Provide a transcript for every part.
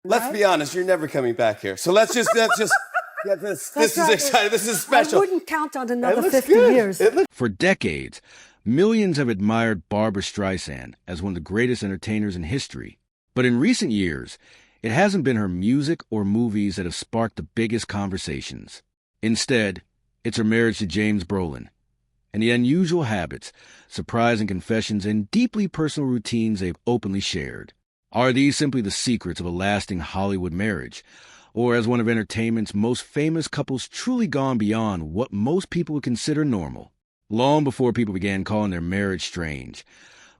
Let's be honest, you're never coming back here. So let's just get this. This is exciting. This is special. I wouldn't count on another 50 years. For decades, millions have admired Barbra Streisand as one of the greatest entertainers in history. But in recent years, it hasn't been her music or movies that have sparked the biggest conversations. Instead, it's her marriage to James Brolin and the unusual habits, surprising confessions, and deeply personal routines they've openly shared. Are these simply the secrets of a lasting Hollywood marriage? Or has one of entertainment's most famous couples truly gone beyond what most people would consider normal? Long before people began calling their marriage strange,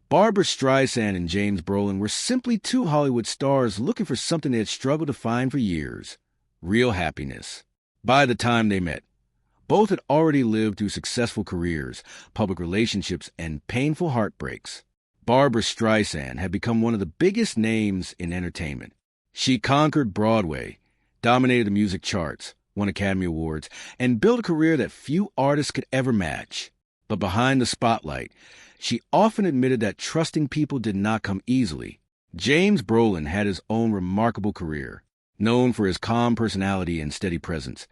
Barbra Streisand and James Brolin were simply two Hollywood stars looking for something they had struggled to find for years: real happiness. By the time they met, both had already lived through successful careers, public relationships, and painful heartbreaks. Barbra Streisand had become one of the biggest names in entertainment. She conquered Broadway, dominated the music charts, won Academy Awards, and built a career that few artists could ever match. But behind the spotlight, she often admitted that trusting people did not come easily. James Brolin had his own remarkable career, known for his calm personality and steady presence.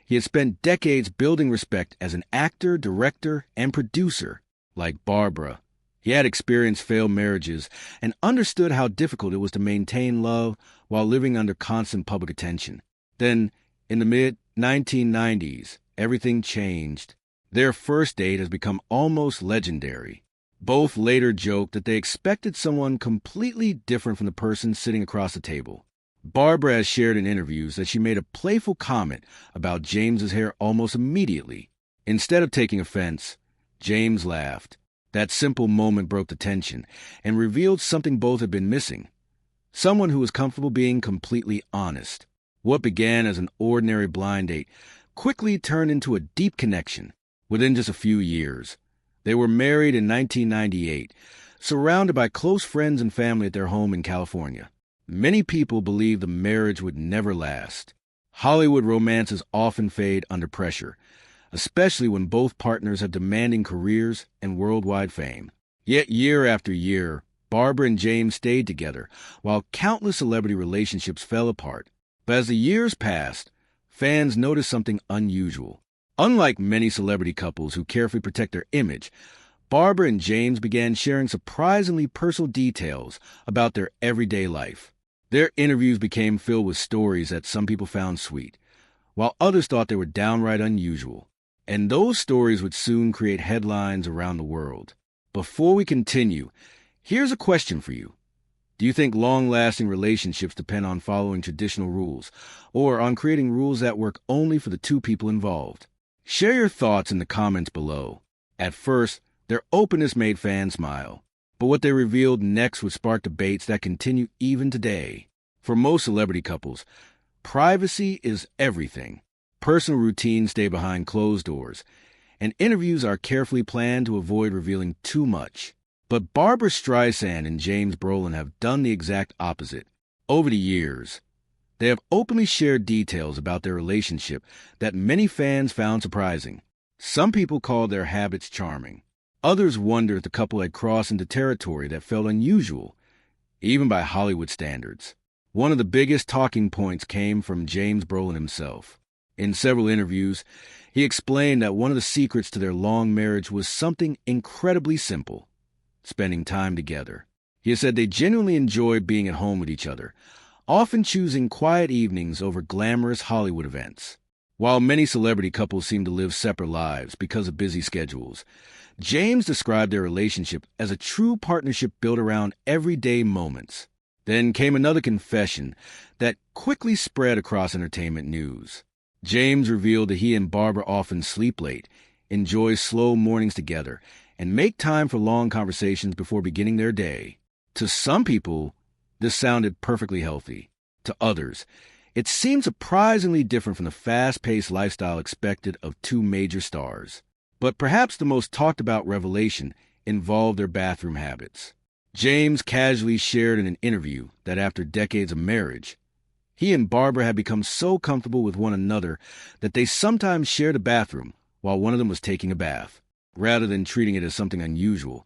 He had spent decades building respect as an actor, director, and producer. Like Barbra, he had experienced failed marriages and understood how difficult it was to maintain love while living under constant public attention. Then, in the mid-1990s, everything changed. Their first date has become almost legendary. Both later joked that they expected someone completely different from the person sitting across the table. Barbra has shared in interviews that she made a playful comment about James's hair almost immediately. Instead of taking offense, James laughed. That simple moment broke the tension and revealed something both had been missing: someone who was comfortable being completely honest. What began as an ordinary blind date quickly turned into a deep connection. Within just a few years, they were married in 1998, surrounded by close friends and family at their home in California. Many people believed the marriage would never last. Hollywood romances often fade under pressure, especially when both partners have demanding careers and worldwide fame. Yet year after year, Barbra and James stayed together, while countless celebrity relationships fell apart. But as the years passed, fans noticed something unusual. Unlike many celebrity couples who carefully protect their image, Barbra and James began sharing surprisingly personal details about their everyday life. Their interviews became filled with stories that some people found sweet, while others thought they were downright unusual. And those stories would soon create headlines around the world. Before we continue, here's a question for you. Do you think long-lasting relationships depend on following traditional rules, or on creating rules that work only for the two people involved? Share your thoughts in the comments below. At first, their openness made fans smile, but what they revealed next would spark debates that continue even today. For most celebrity couples, privacy is everything. Personal routines stay behind closed doors, and interviews are carefully planned to avoid revealing too much. But Barbra Streisand and James Brolin have done the exact opposite. Over the years, they have openly shared details about their relationship that many fans found surprising. Some people called their habits charming. Others wondered if the couple had crossed into territory that felt unusual, even by Hollywood standards. One of the biggest talking points came from James Brolin himself. In several interviews, he explained that one of the secrets to their long marriage was something incredibly simple: spending time together. He has said they genuinely enjoy being at home with each other, often choosing quiet evenings over glamorous Hollywood events. While many celebrity couples seem to live separate lives because of busy schedules, James described their relationship as a true partnership built around everyday moments. Then came another confession that quickly spread across entertainment news. James revealed that he and Barbra often sleep late, enjoy slow mornings together, and make time for long conversations before beginning their day. To some people, this sounded perfectly healthy. To others, it seemed surprisingly different from the fast-paced lifestyle expected of two major stars. But perhaps the most talked-about revelation involved their bathroom habits. James casually shared in an interview that after decades of marriage, he and Barbra had become so comfortable with one another that they sometimes shared a bathroom while one of them was taking a bath. Rather than treating it as something unusual,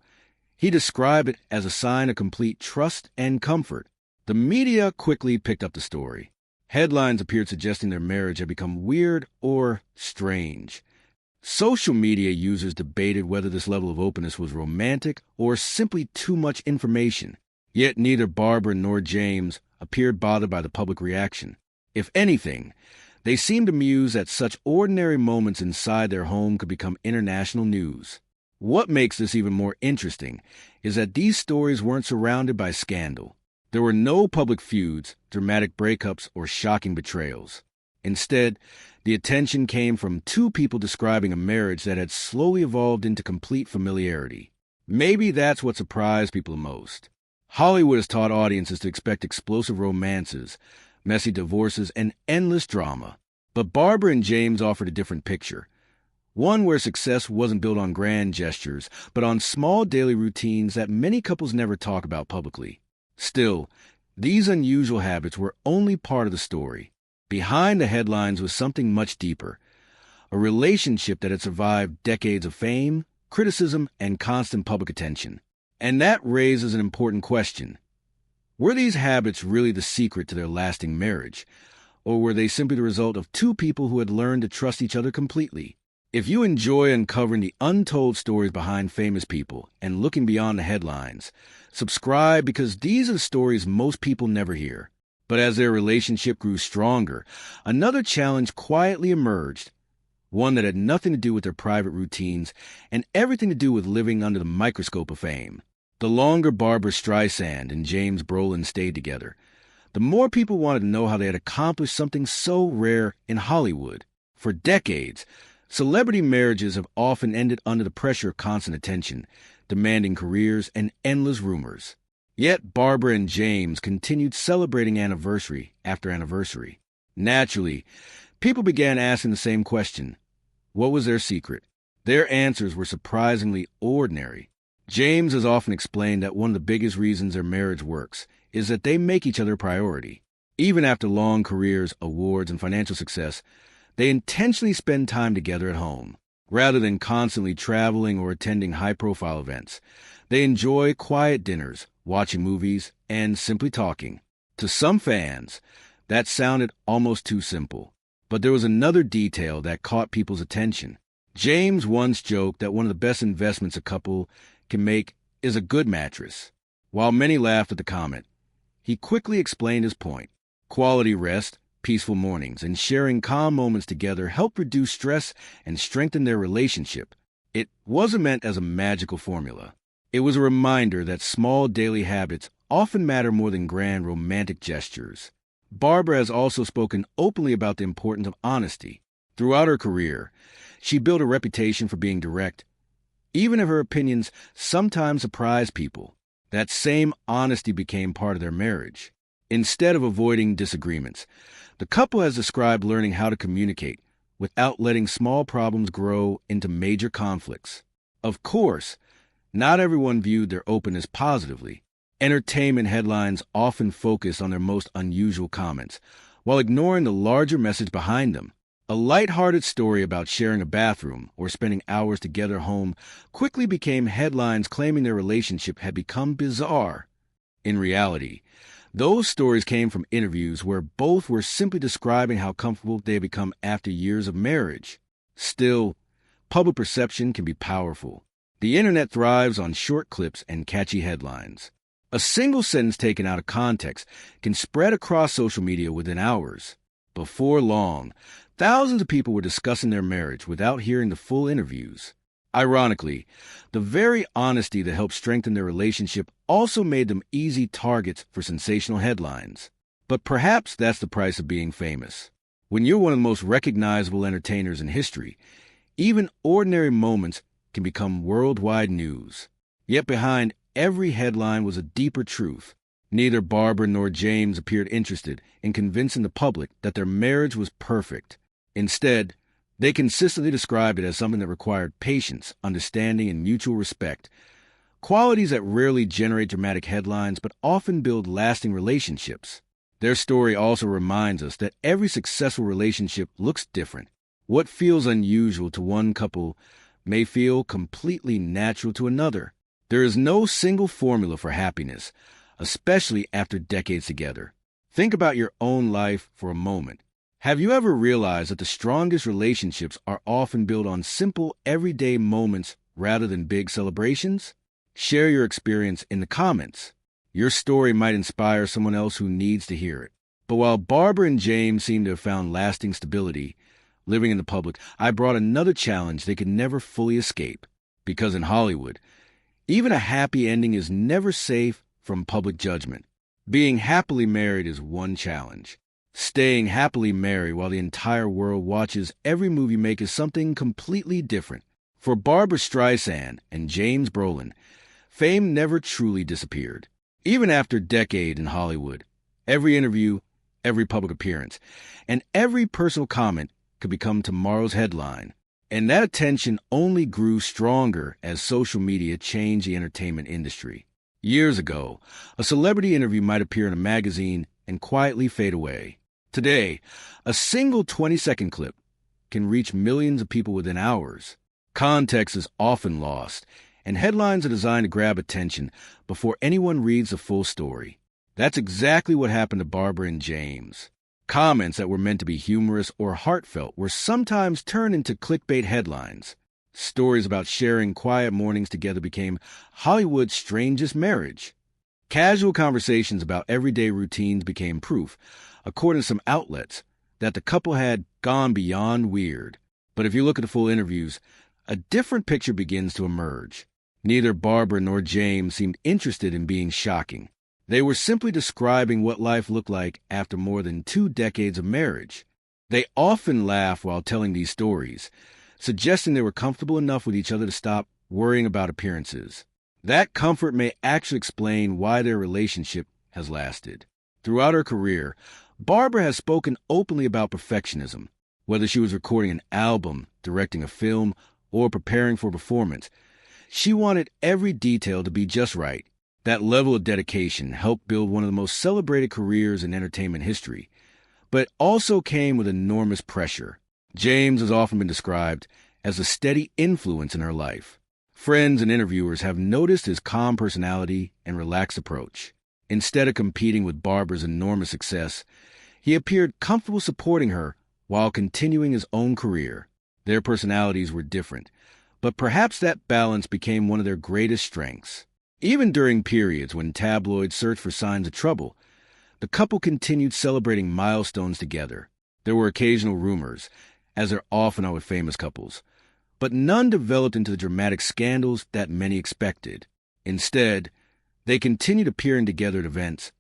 he described it as a sign of complete trust and comfort. The media quickly picked up the story. Headlines appeared suggesting their marriage had become weird or strange. Social media users debated whether this level of openness was romantic or simply too much information. Yet neither Barbra nor James appeared bothered by the public reaction. If anything, they seemed amused that such ordinary moments inside their home could become international news. What makes this even more interesting is that these stories weren't surrounded by scandal. There were no public feuds, dramatic breakups, or shocking betrayals. Instead, the attention came from two people describing a marriage that had slowly evolved into complete familiarity. Maybe that's what surprised people the most. Hollywood has taught audiences to expect explosive romances, messy divorces, and endless drama. But Barbra and James offered a different picture. One where success wasn't built on grand gestures, but on small daily routines that many couples never talk about publicly. Still, these unusual habits were only part of the story. Behind the headlines was something much deeper, a relationship that had survived decades of fame, criticism, and constant public attention. And that raises an important question. Were these habits really the secret to their lasting marriage, or were they simply the result of two people who had learned to trust each other completely? If you enjoy uncovering the untold stories behind famous people and looking beyond the headlines, subscribe because these are the stories most people never hear. But as their relationship grew stronger, another challenge quietly emerged, one that had nothing to do with their private routines and everything to do with living under the microscope of fame. The longer Barbra Streisand and James Brolin stayed together, the more people wanted to know how they had accomplished something so rare in Hollywood. For decades, celebrity marriages have often ended under the pressure of constant attention, demanding careers and endless rumors. Yet Barbra and James continued celebrating anniversary after anniversary. Naturally, people began asking the same question. What was their secret? Their answers were surprisingly ordinary. James has often explained that one of the biggest reasons their marriage works is that they make each other a priority. Even after long careers, awards, and financial success, they intentionally spend time together at home. Rather than constantly traveling or attending high-profile events, they enjoy quiet dinners, watching movies, and simply talking. To some fans, that sounded almost too simple. But there was another detail that caught people's attention. James once joked that one of the best investments a couple can make is a good mattress. While many laughed at the comment, he quickly explained his point. Quality rest, peaceful mornings, and sharing calm moments together helped reduce stress and strengthen their relationship. It wasn't meant as a magical formula. It was a reminder that small daily habits often matter more than grand romantic gestures. Barbra has also spoken openly about the importance of honesty. Throughout her career, she built a reputation for being direct, even if her opinions sometimes surprised people. That same honesty became part of their marriage. Instead of avoiding disagreements, the couple has described learning how to communicate without letting small problems grow into major conflicts. Of course, not everyone viewed their openness positively. Entertainment headlines often focus on their most unusual comments, while ignoring the larger message behind them. A lighthearted story about sharing a bathroom or spending hours together at home quickly became headlines claiming their relationship had become bizarre. In reality, those stories came from interviews where both were simply describing how comfortable they had become after years of marriage. Still, public perception can be powerful. The internet thrives on short clips and catchy headlines. A single sentence taken out of context can spread across social media within hours. Before long, thousands of people were discussing their marriage without hearing the full interviews. Ironically, the very honesty that helped strengthen their relationship also made them easy targets for sensational headlines. But perhaps that's the price of being famous. When you're one of the most recognizable entertainers in history, even ordinary moments can become worldwide news. Yet behind every headline was a deeper truth. Neither Barbra nor James appeared interested in convincing the public that their marriage was perfect. Instead, they consistently described it as something that required patience, understanding, and mutual respect, qualities that rarely generate dramatic headlines but often build lasting relationships. Their story also reminds us that every successful relationship looks different. What feels unusual to one couple may feel completely natural to another. There is no single formula for happiness, especially after decades together. Think about your own life for a moment. Have you ever realized that the strongest relationships are often built on simple, everyday moments rather than big celebrations? Share your experience in the comments. Your story might inspire someone else who needs to hear it. But while Barbra and James seem to have found lasting stability, living in the public, I brought another challenge they could never fully escape. Because in Hollywood, even a happy ending is never safe from public judgment. Being happily married is one challenge. Staying happily married while the entire world watches every move you make is something completely different. For Barbra Streisand and James Brolin, fame never truly disappeared. Even after a decade in Hollywood, every interview, every public appearance, and every personal comment could become tomorrow's headline. And that attention only grew stronger as social media changed the entertainment industry. Years ago, a celebrity interview might appear in a magazine and quietly fade away. Today, a single 20-second clip can reach millions of people within hours. Context is often lost, and headlines are designed to grab attention before anyone reads the full story. That's exactly what happened to Barbra and James. Comments that were meant to be humorous or heartfelt were sometimes turned into clickbait headlines. Stories about sharing quiet mornings together became Hollywood's strangest marriage. Casual conversations about everyday routines became proof, according to some outlets, that the couple had gone beyond weird. But if you look at the full interviews, a different picture begins to emerge. Neither Barbra nor James seemed interested in being shocking. They were simply describing what life looked like after more than 2 decades of marriage. They often laugh while telling these stories, suggesting they were comfortable enough with each other to stop worrying about appearances. That comfort may actually explain why their relationship has lasted. Throughout her career, Barbra has spoken openly about perfectionism. Whether she was recording an album, directing a film, or preparing for a performance, she wanted every detail to be just right. That level of dedication helped build one of the most celebrated careers in entertainment history, but it also came with enormous pressure. James has often been described as a steady influence in her life. Friends and interviewers have noticed his calm personality and relaxed approach. Instead of competing with Barbra's enormous success, he appeared comfortable supporting her while continuing his own career. Their personalities were different, but perhaps that balance became one of their greatest strengths. Even during periods when tabloids searched for signs of trouble, the couple continued celebrating milestones together. There were occasional rumors, as there often are with famous couples, but none developed into the dramatic scandals that many expected. Instead, they continued appearing together at events,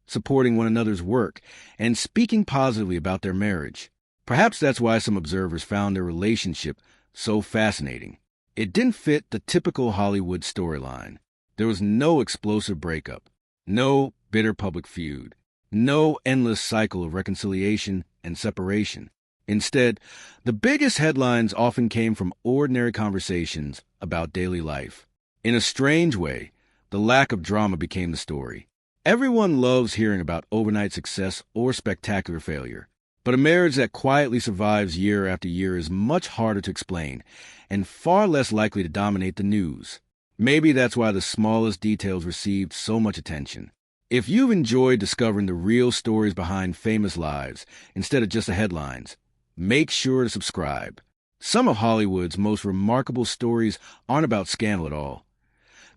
supporting one another's work, and speaking positively about their marriage. Perhaps that's why some observers found their relationship so fascinating. It didn't fit the typical Hollywood storyline. There was no explosive breakup, no bitter public feud, no endless cycle of reconciliation and separation. Instead, the biggest headlines often came from ordinary conversations about daily life. In a strange way, the lack of drama became the story. Everyone loves hearing about overnight success or spectacular failure. But a marriage that quietly survives year after year is much harder to explain and far less likely to dominate the news. Maybe that's why the smallest details received so much attention. If you've enjoyed discovering the real stories behind famous lives instead of just the headlines, make sure to subscribe. Some of Hollywood's most remarkable stories aren't about scandal at all.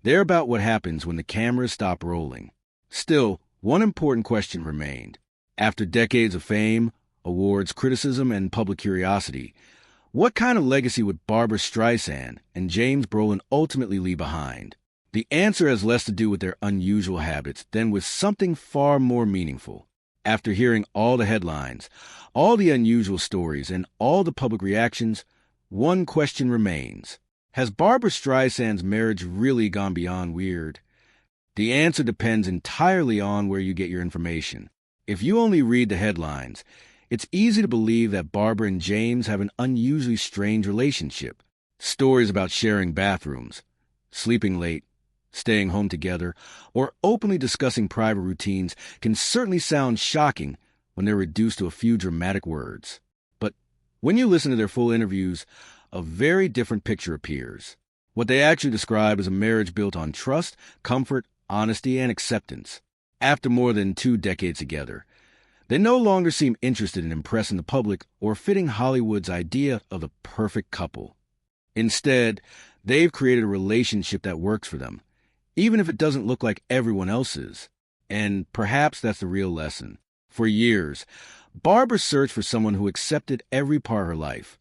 They're about what happens when the cameras stop rolling. Still, one important question remained. After decades of fame, awards, criticism, and public curiosity, what kind of legacy would Barbra Streisand and James Brolin ultimately leave behind? The answer has less to do with their unusual habits than with something far more meaningful. After hearing all the headlines, all the unusual stories, and all the public reactions, one question remains. Has Barbra Streisand's marriage really gone beyond weird? The answer depends entirely on where you get your information. If you only read the headlines, it's easy to believe that Barbra and James have an unusually strange relationship. Stories about sharing bathrooms, sleeping late, staying home together, or openly discussing private routines can certainly sound shocking when they're reduced to a few dramatic words. But when you listen to their full interviews, a very different picture appears. What they actually describe is a marriage built on trust, comfort, honesty, and acceptance. After more than 2 decades together, they no longer seem interested in impressing the public or fitting Hollywood's idea of the perfect couple. Instead, they've created a relationship that works for them, even if it doesn't look like everyone else's. And perhaps that's the real lesson. For years, Barbra searched for someone who accepted every part of her life.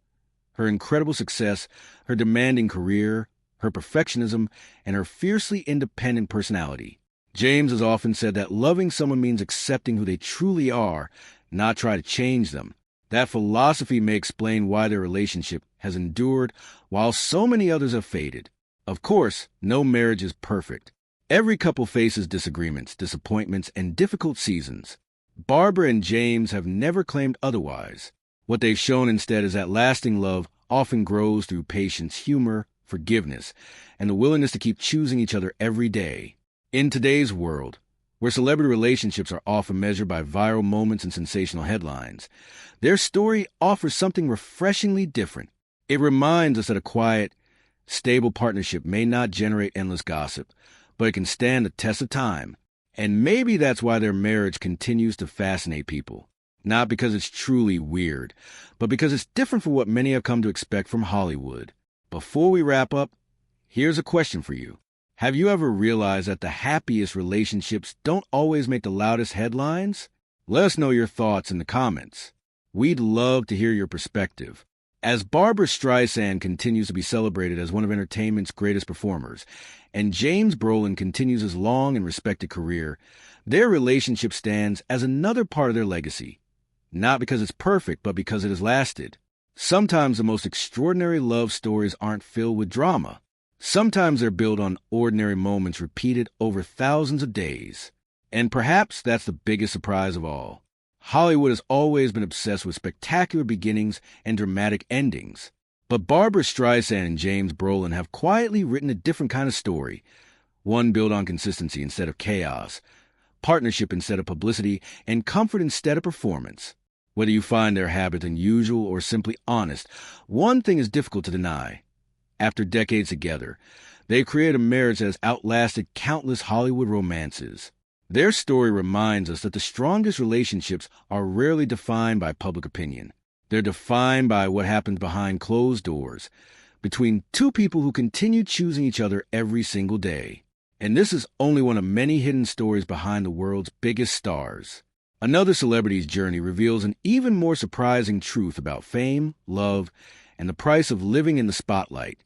Her incredible success, her demanding career, her perfectionism, and her fiercely independent personality. James has often said that loving someone means accepting who they truly are, not try to change them. That philosophy may explain why their relationship has endured while so many others have faded. Of course, no marriage is perfect. Every couple faces disagreements, disappointments, and difficult seasons. Barbra and James have never claimed otherwise. What they've shown instead is that lasting love often grows through patience, humor, forgiveness, and the willingness to keep choosing each other every day. In today's world, where celebrity relationships are often measured by viral moments and sensational headlines, their story offers something refreshingly different. It reminds us that a quiet, stable partnership may not generate endless gossip, but it can stand the test of time. And maybe that's why their marriage continues to fascinate people. Not because it's truly weird, but because it's different from what many have come to expect from Hollywood. Before we wrap up, here's a question for you. Have you ever realized that the happiest relationships don't always make the loudest headlines? Let us know your thoughts in the comments. We'd love to hear your perspective. As Barbra Streisand continues to be celebrated as one of entertainment's greatest performers, and James Brolin continues his long and respected career, their relationship stands as another part of their legacy. Not because it's perfect, but because it has lasted. Sometimes the most extraordinary love stories aren't filled with drama. Sometimes they're built on ordinary moments repeated over thousands of days. And perhaps that's the biggest surprise of all. Hollywood has always been obsessed with spectacular beginnings and dramatic endings. But Barbra Streisand and James Brolin have quietly written a different kind of story. One built on consistency instead of chaos, partnership instead of publicity, and comfort instead of performance. Whether you find their habits unusual or simply honest, one thing is difficult to deny. After decades together, they've created a marriage that has outlasted countless Hollywood romances. Their story reminds us that the strongest relationships are rarely defined by public opinion. They're defined by what happens behind closed doors, between two people who continue choosing each other every single day. And this is only one of many hidden stories behind the world's biggest stars. Another celebrity's journey reveals an even more surprising truth about fame, love, and the price of living in the spotlight.